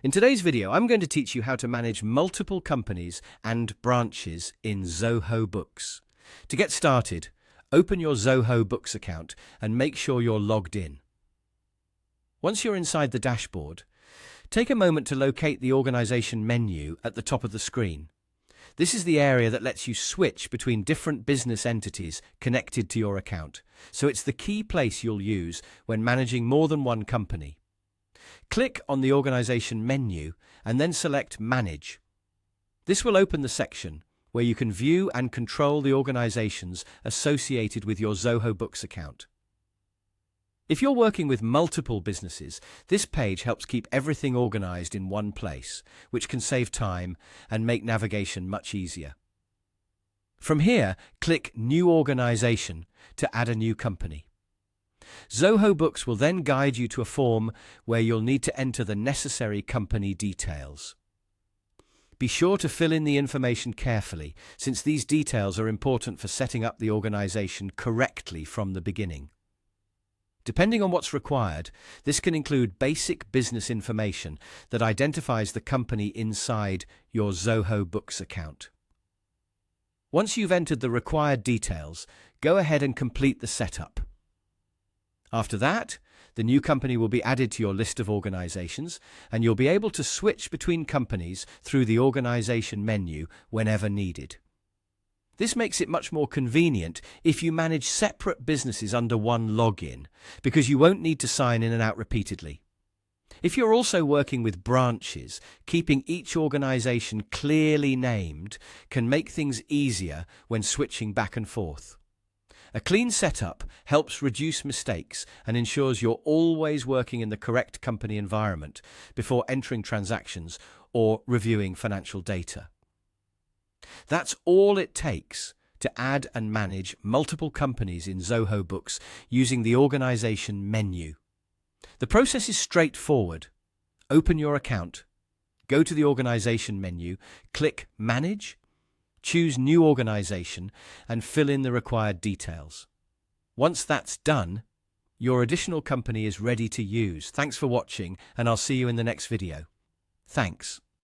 In today's video, I'm going to teach you how to manage multiple companies and branches in Zoho Books. To get started, open your Zoho Books account and make sure you're logged in. Once you're inside the dashboard, take a moment to locate the organization menu at the top of the screen. This is the area that lets you switch between different business entities connected to your account, so it's the key place you'll use when managing more than one company. Click on the organization menu and then select Manage. This will open the section where you can view and control the organizations associated with your Zoho Books account. If you're working with multiple businesses, this page helps keep everything organized in one place, which can save time and make navigation much easier. From here, click New Organization to add a new company. Zoho Books will then guide you to a form where you'll need to enter the necessary company details. Be sure to fill in the information carefully, since these details are important for setting up the organization correctly from the beginning. Depending on what's required, this can include basic business information that identifies the company inside your Zoho Books account. Once you've entered the required details, go ahead and complete the setup. After that, the new company will be added to your list of organizations, and you'll be able to switch between companies through the organization menu whenever needed. This makes it much more convenient if you manage separate businesses under one login, because you won't need to sign in and out repeatedly. If you're also working with branches, keeping each organization clearly named can make things easier when switching back and forth. A clean setup helps reduce mistakes and ensures you're always working in the correct company environment before entering transactions or reviewing financial data. That's all it takes to add and manage multiple companies in Zoho Books using the organization menu. The process is straightforward. Open your account, go to the organization menu, click Manage, choose New Organization, and fill in the required details. Once that's done, your additional company is ready to use. Thanks for watching, and I'll see you in the next video. Thanks.